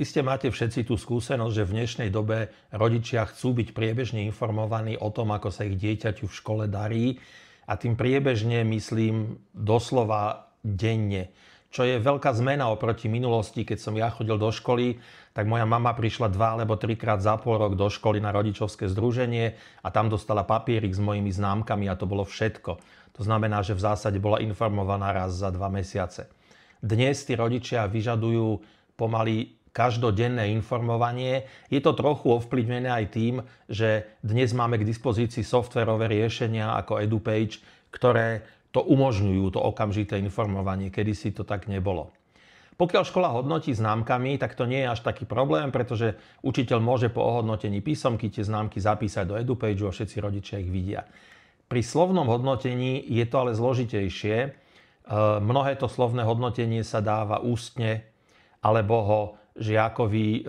Iste máte všetci tú skúsenosť, že v dnešnej dobe rodičia chcú byť priebežne informovaní o tom, ako sa ich dieťaťu v škole darí. A tým priebežne myslím doslova denne. Čo je veľká zmena oproti minulosti, keď som ja chodil do školy, tak moja mama prišla 2 alebo 3 krát za pol rok do školy na rodičovské združenie a tam dostala papierik s mojimi známkami a to bolo všetko. To znamená, že v zásade bola informovaná raz za 2 mesiace. Dnes tí rodičia vyžadujú pomaly každodenné informovanie. Je to trochu ovplyvnené aj tým, že dnes máme k dispozícii softverové riešenia ako EduPage, ktoré to umožňujú, to okamžité informovanie. Kedysi to tak nebolo. Pokiaľ škola hodnotí známkami, tak to nie je až taký problém, pretože učiteľ môže po ohodnotení písomky tie známky zapísať do EduPage a všetci rodičia ich vidia. Pri slovnom hodnotení je to ale zložitejšie. Mnohé to slovné hodnotenie sa dáva ústne, alebo ho žiakovi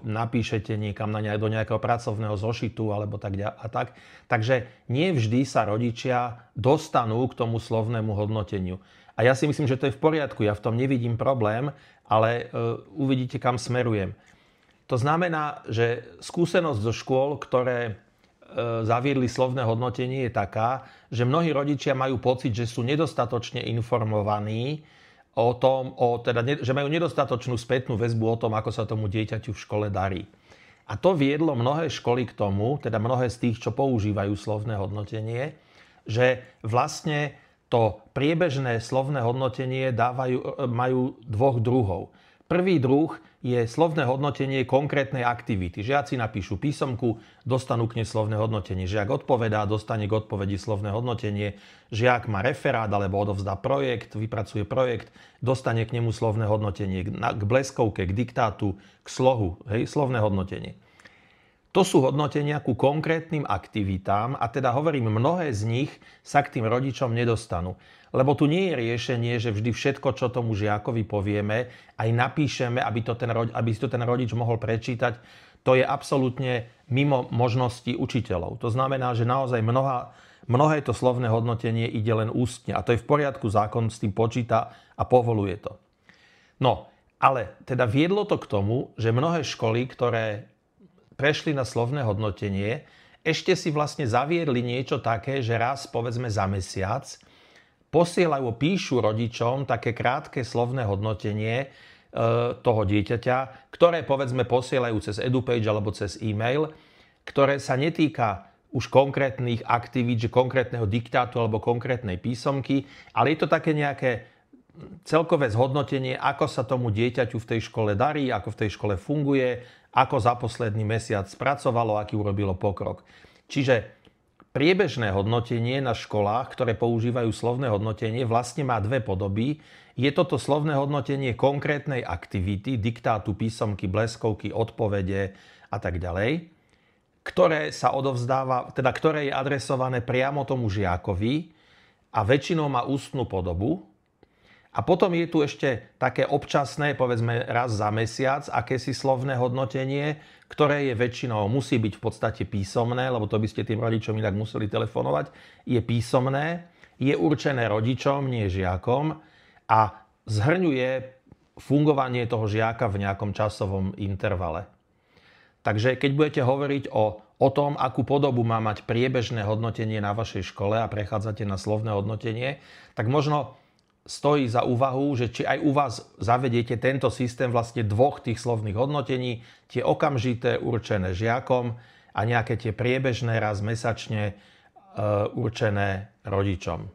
napíšete niekam do nejakého pracovného zošitu alebo tak a tak. Takže nie vždy sa rodičia dostanú k tomu slovnému hodnoteniu. A ja si myslím, že to je v poriadku, ja v tom nevidím problém, ale uvidíte, kam smerujem. To znamená, že skúsenosť zo škôl, ktoré zaviedli slovné hodnotenie, je taká, že mnohí rodičia majú pocit, že sú nedostatočne informovaní o tom, že majú nedostatočnú spätnú väzbu o tom, ako sa tomu dieťaťu v škole darí. A to viedlo mnohé školy k tomu, teda mnohé z tých, čo používajú slovné hodnotenie, že vlastne to priebežné slovné hodnotenie majú 2 druhov. Prvý druh je slovné hodnotenie konkrétnej aktivity. Žiaci napíšu písomku, dostanú k nej slovné hodnotenie. Žiak odpovedá, dostane k odpovedi slovné hodnotenie. Žiak má referát alebo odovzdá projekt, vypracuje projekt, dostane k nemu slovné hodnotenie. K bleskovke, k diktátu, k slohu, slovné hodnotenie. To sú hodnotenia ku konkrétnym aktivitám a teda hovorím, mnohé z nich sa k tým rodičom nedostanú. Lebo tu nie je riešenie, že vždy všetko, čo tomu žiakovi povieme, aj napíšeme, aby si to ten rodič mohol prečítať. To je absolútne mimo možností učiteľov. To znamená, že naozaj mnohé to slovné hodnotenie ide len ústne. A to je v poriadku, zákon s tým počíta a povoluje to. No, ale teda viedlo to k tomu, že mnohé školy, ktoré prešli na slovné hodnotenie, ešte si vlastne zaviedli niečo také, že raz, povedzme za mesiac, píšu rodičom také krátke slovné hodnotenie toho dieťaťa, ktoré povedzme posielajú cez EduPage alebo cez e-mail, ktoré sa netýka už konkrétnych aktivít, že konkrétneho diktátu alebo konkrétnej písomky, ale je to také nejaké celkové zhodnotenie, ako sa tomu dieťaťu v tej škole darí, ako v tej škole funguje, ako za posledný mesiac spracovalo, aký urobilo pokrok. Čiže priebežné hodnotenie na školách, ktoré používajú slovné hodnotenie, vlastne má 2 podoby. Je toto slovné hodnotenie konkrétnej aktivity, diktátu, písomky, bleskovky, odpovede a tak ďalej, ktoré sa odovzdáva, teda ktoré je adresované priamo tomu žiakovi a väčšinou má ústnu podobu. A potom je tu ešte také občasné, povedzme raz za mesiac, akési slovné hodnotenie, ktoré je väčšinou, musí byť v podstate písomné, lebo to by ste tým rodičom inak museli telefonovať, je písomné, je určené rodičom, nie žiakom a zhrňuje fungovanie toho žiaka v nejakom časovom intervale. Takže keď budete hovoriť o tom, akú podobu má mať priebežné hodnotenie na vašej škole a prechádzate na slovné hodnotenie, tak možno stojí za úvahu, že či aj u vás zavediete tento systém vlastne 2 tých slovných hodnotení, tie okamžité určené žiakom a nejaké tie priebežné raz mesačne určené rodičom.